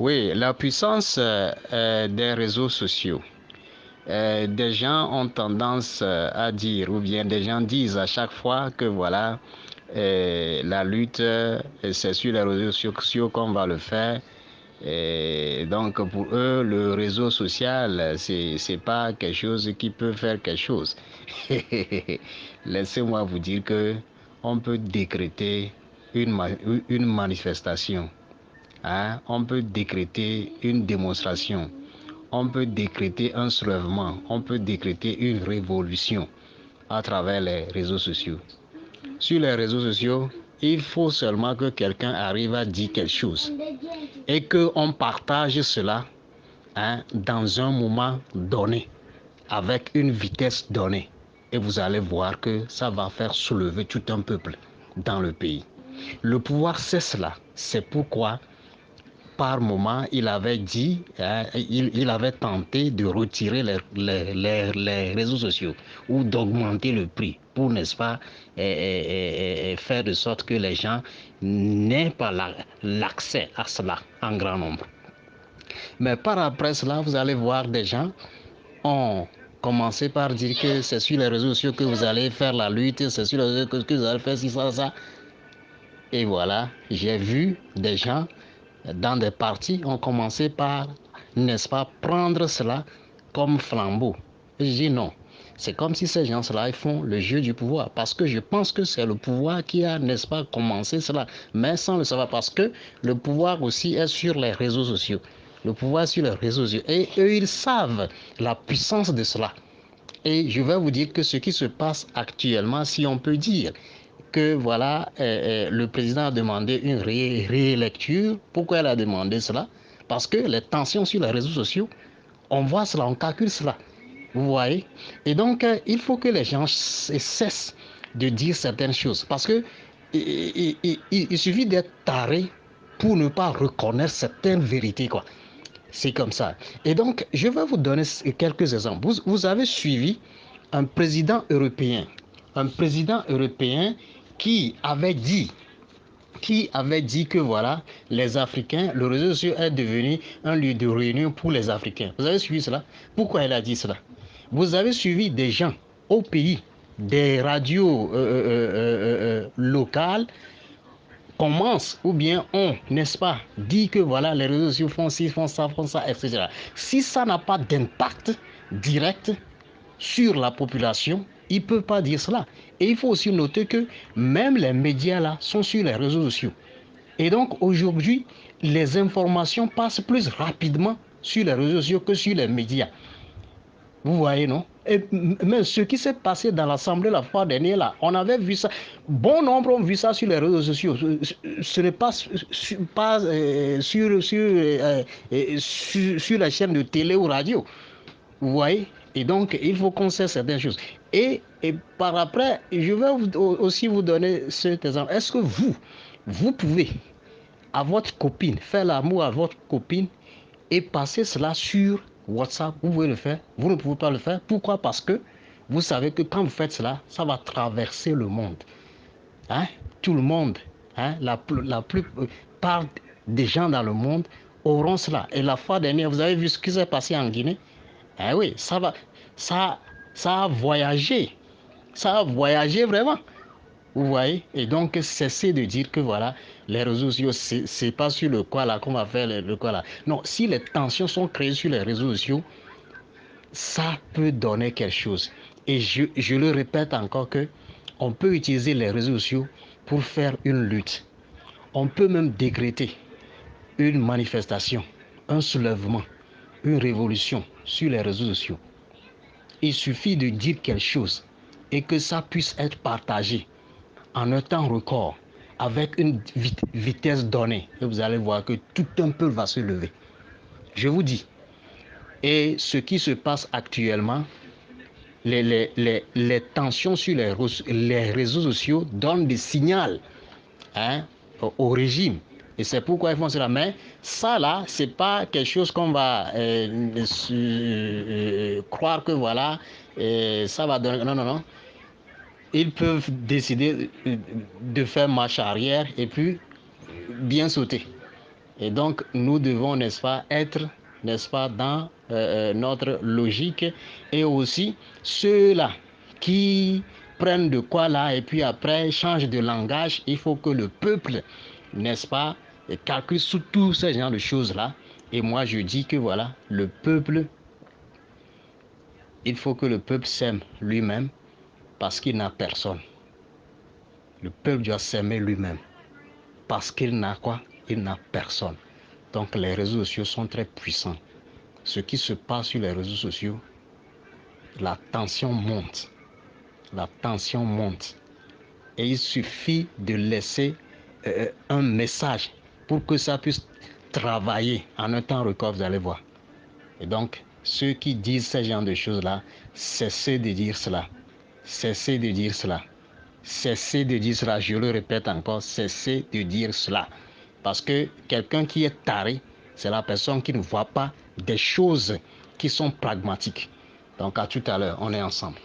Oui, la puissance des réseaux sociaux. Des gens ont tendance à dire, ou bien des gens disent à chaque fois que voilà, la lutte, c'est sur les réseaux sociaux qu'on va le faire. Et donc pour eux, le réseau social, c'est pas quelque chose qui peut faire quelque chose. Laissez-moi vous dire que on peut décréter une manifestation, hein? On peut décréter une démonstration, on peut décréter un soulèvement, on peut décréter une révolution à travers les réseaux sociaux. Sur les réseaux sociaux, il faut seulement que quelqu'un arrive à dire quelque chose et qu'on partage cela, hein, dans un moment donné, avec une vitesse donnée. Et vous allez voir que ça va faire soulever tout un peuple dans le pays. Le pouvoir sait cela. C'est pourquoi par moment, il avait dit, hein, il avait tenté de retirer les réseaux sociaux ou d'augmenter le prix pour, n'est-ce pas, faire de sorte que les gens n'aient pas l'accès à cela en grand nombre. Mais par après cela, vous allez voir des gens ont commencé par dire que c'est sur les réseaux sociaux que vous allez faire la lutte, c'est sur les réseaux sociaux que vous allez faire ci, ça. Et voilà, j'ai vu des gens dans des partis ont commencé par, n'est-ce pas, prendre cela comme flambeau. Et je dis non. C'est comme si ces gens-là font le jeu du pouvoir. Parce que je pense que c'est le pouvoir qui a, n'est-ce pas, commencé cela. Mais sans le savoir. Parce que le pouvoir aussi est sur les réseaux sociaux. Le pouvoir sur les réseaux sociaux. Et eux, ils savent la puissance de cela. Et je vais vous dire que ce qui se passe actuellement, si on peut dire, que voilà, le président a demandé une rélecture. Pourquoi elle a demandé cela? Parce que les tensions sur les réseaux sociaux, on voit cela, on calcule cela. Vous voyez? Et donc, il faut que les gens cessent de dire certaines choses. Parce que il suffit d'être taré pour ne pas reconnaître certaines vérités, quoi. C'est comme ça. Et donc, je vais vous donner quelques exemples. Vous avez suivi un président européen qui avait dit que voilà, les Africains, le réseau social est devenu un lieu de réunion pour les Africains. Vous avez suivi cela? Pourquoi il a dit cela? Vous avez suivi des gens au pays, des radios locales commence ou bien on, n'est-ce pas, dit que voilà, les réseaux sociaux font ci, font ça, etc. Si ça n'a pas d'impact direct sur la population, il ne peut pas dire cela. Et il faut aussi noter que même les médias là sont sur les réseaux sociaux. Et donc aujourd'hui, les informations passent plus rapidement sur les réseaux sociaux que sur les médias. Vous voyez, non? Et même ce qui s'est passé dans l'Assemblée la fois dernière, là, on avait vu ça. Bon nombre ont vu ça sur les réseaux sociaux. Ce n'est pas, sur la chaîne de télé ou radio. Vous voyez? Et donc, il faut qu'on sait certaines choses. Et par après, je vais aussi vous donner cet exemple. Est-ce que vous pouvez, à votre copine, faire l'amour à votre copine et passer cela sur WhatsApp? Vous pouvez le faire, vous ne pouvez pas le faire. Pourquoi? Parce que vous savez que quand vous faites cela, ça va traverser le monde. Hein? Tout le monde, hein? La plupart des gens dans le monde auront cela. Et la fois dernière, vous avez vu ce qui s'est passé en Guinée? Eh oui, ça, ça a voyagé. Ça a voyagé vraiment. Vous voyez? Et donc, cessez de dire que voilà, les réseaux sociaux, c'est pas sur le quoi là qu'on va faire le quoi là. Non, si les tensions sont créées sur les réseaux sociaux, ça peut donner quelque chose. Et je le répète encore que on peut utiliser les réseaux sociaux pour faire une lutte. On peut même décréter une manifestation, un soulèvement, une révolution sur les réseaux sociaux. Il suffit de dire quelque chose et que ça puisse être partagé en un temps record, avec une vitesse donnée. Et vous allez voir que tout un peuple va se lever. Je vous dis. Et ce qui se passe actuellement, les tensions sur les réseaux sociaux donnent des signaux, hein, au régime. Et c'est pourquoi ils font cela. Mais ça, là, c'est pas quelque chose qu'on va croire que voilà, ça va donner. Non, non, non. Ils peuvent décider de faire marche arrière et puis bien sauter. Et donc, nous devons, n'est-ce pas, être, n'est-ce pas, dans notre logique. Et aussi, ceux-là qui prennent de quoi là et puis après changent de langage, il faut que le peuple, n'est-ce pas, calcule sur tous ces genres de choses-là. Et moi, je dis que voilà, le peuple, il faut que le peuple s'aime lui-même parce qu'il n'a personne. Le peuple doit s'aimer lui-même parce qu'il n'a quoi? Il n'a personne. Donc les réseaux sociaux sont très puissants. Ce qui se passe sur les réseaux sociaux, la tension monte. La tension monte. Et il suffit de laisser un message pour que ça puisse travailler en un temps record, vous allez voir. Et donc, ceux qui disent ce genre de choses-là, cessez de dire cela. Cessez de dire cela. Cessez de dire cela. Je le répète encore, cessez de dire cela. Parce que quelqu'un qui est taré, c'est la personne qui ne voit pas des choses qui sont pragmatiques. Donc, à tout à l'heure, on est ensemble.